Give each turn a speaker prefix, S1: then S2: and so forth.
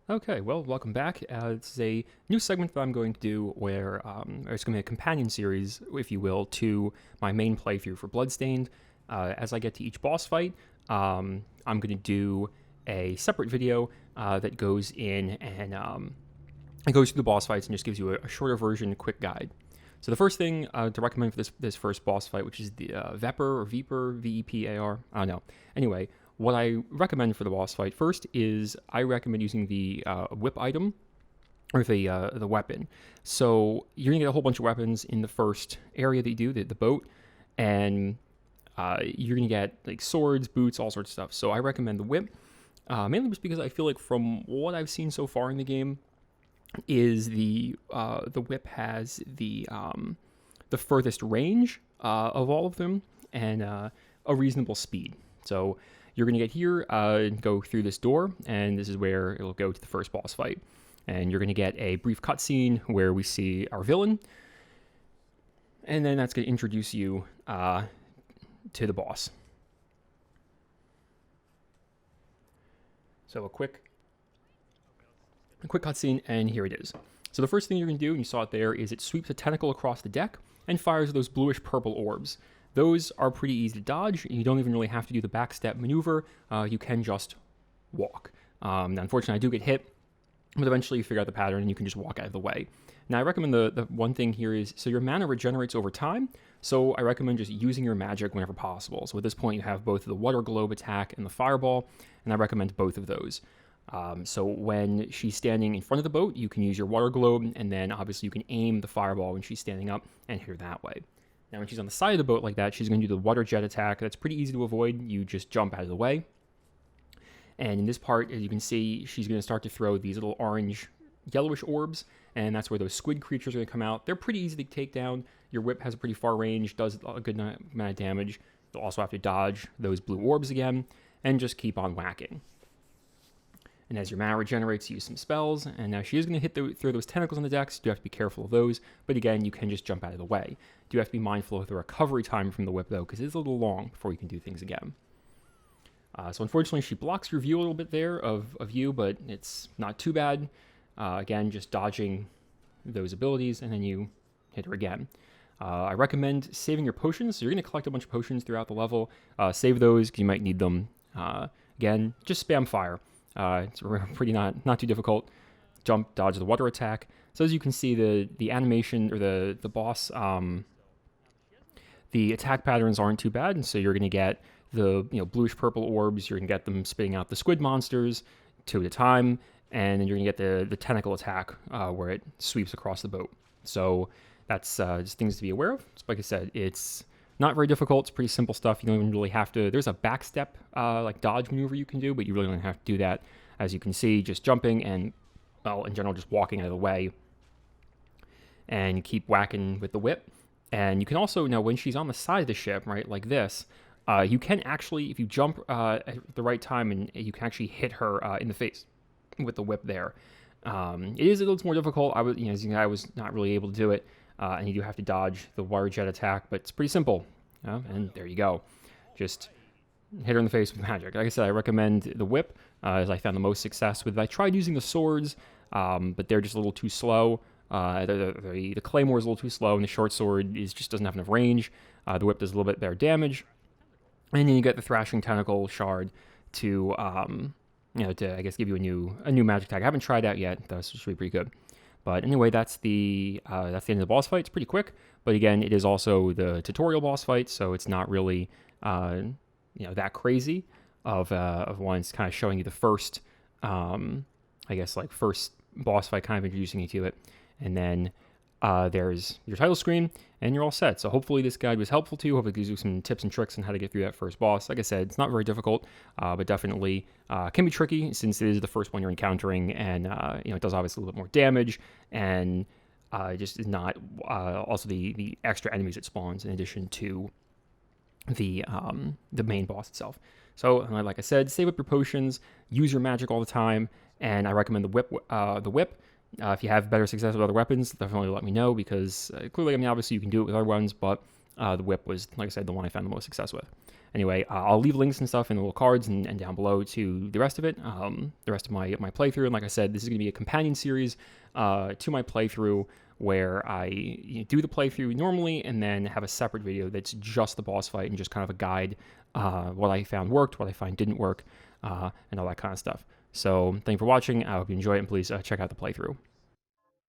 S1: Okay, well, welcome back. It's a new segment that I'm going to do where it's going to be a companion series, if you will, to my main playthrough for Bloodstained. As I get to each boss fight, I'm going to do a separate video that goes in and it goes through the boss fights and just gives you a shorter version, quick guide. So the first thing to recommend for this first boss fight, which is the Vepar or Vepar, V-E-P-A-R, I don't know. Anyway, what I recommend for the boss fight first is I recommend using the whip item, or the weapon. So you're gonna get a whole bunch of weapons in the first area that you do, the boat, and you're gonna get like swords, boots, all sorts of stuff. So I recommend the whip, mainly just because I feel like from what I've seen so far in the game, is the whip has the furthest range of all of them and a reasonable speed. So you're going to get here, go through this door, and this is where it'll go to the first boss fight. And you're going to get a brief cutscene where we see our villain, and then that's going to introduce you to the boss. So a quick cutscene, and here it is. So the first thing you're going to do, and you saw it there, is it sweeps a tentacle across the deck and fires those bluish purple orbs. Those are pretty easy to dodge. You don't even really have to do the backstep maneuver. You can just walk. Now, unfortunately, I do get hit, but eventually you figure out the pattern and you can just walk out of the way. Now, I recommend the one thing here is, so your mana regenerates over time, so I recommend just using your magic whenever possible. So at this point, you have both the water globe attack and the fireball, and I recommend both of those. So when she's standing in front of the boat, you can use your water globe, and then obviously you can aim the fireball when she's standing up and hit her that way. Now, when she's on the side of the boat like that, she's going to do the water jet attack. That's pretty easy to avoid. You just jump out of the way. And in this part, as you can see, she's going to start to throw these little orange, yellowish orbs, and that's where those squid creatures are going to come out. They're pretty easy to take down. Your whip has a pretty far range, does a good amount of damage. You'll also have to dodge those blue orbs again, and just keep on whacking. And as your mana regenerates, use some spells. And now she is going to throw those tentacles on the deck, so you do have to be careful of those. But again, you can just jump out of the way. You do have to be mindful of the recovery time from the whip, though, because it's a little long before you can do things again. So unfortunately, she blocks your view a little bit there of you, but it's not too bad. Again, just dodging those abilities, and then you hit her again. I recommend saving your potions. So you're going to collect a bunch of potions throughout the level. Save those, because you might need them. Again, just spam fire. It's pretty not too difficult. Jump, dodge the water attack. So as you can see, the animation, or the boss, the attack patterns aren't too bad, and so you're going to get the bluish purple orbs. You're going to get them spitting out the squid monsters 2 at a time, and then you're going to get the tentacle attack where it sweeps across the boat. So that's just things to be aware of. So like I said, it's not very difficult. It's pretty simple stuff. You don't even really have to. There's a backstep, like dodge maneuver you can do, but you really don't have to do that. As you can see, just jumping and, well, in general, just walking out of the way. And keep whacking with the whip. And you can also, now when she's on the side of the ship, right, like this, you can actually, if you jump at the right time, and you can actually hit her in the face with the whip there. It is a little more difficult. I was not really able to do it. And you do have to dodge the water jet attack, but it's pretty simple. And there you go. Just hit her in the face with magic. Like I said, I recommend the whip, as I found the most success with it. I tried using the swords, but they're just a little too slow. The claymore is a little too slow, and the short sword just doesn't have enough range. The whip does a little bit better damage. And then you get the thrashing tentacle shard to, to I guess give you a new magic tag. I haven't tried that yet. That's should be pretty good. But anyway, that's the end of the boss fight. It's pretty quick, but again, it is also the tutorial boss fight, so it's not really that crazy of one. It's kind of showing you the first, first boss fight, kind of introducing you to it, and then there's your title screen, and you're all set. So hopefully this guide was helpful to you. Hopefully it gives you some tips and tricks on how to get through that first boss. Like I said, it's not very difficult, but definitely can be tricky since it is the first one you're encountering, and it does obviously a little bit more damage, and just is not also the extra enemies it spawns in addition to the main boss itself. So like I said, save up your potions, use your magic all the time, and I recommend the whip. If you have better success with other weapons, definitely let me know, because clearly, obviously you can do it with other ones, but the whip was, like I said, the one I found the most success with. Anyway, I'll leave links and stuff in the little cards and down below to the rest of it, the rest of my playthrough. And like I said, this is going to be a companion series to my playthrough where I do the playthrough normally and then have a separate video that's just the boss fight and just kind of a guide, what I found worked, what I find didn't work, and all that kind of stuff. So thank you for watching. I hope you enjoy it, and please check out the playthrough.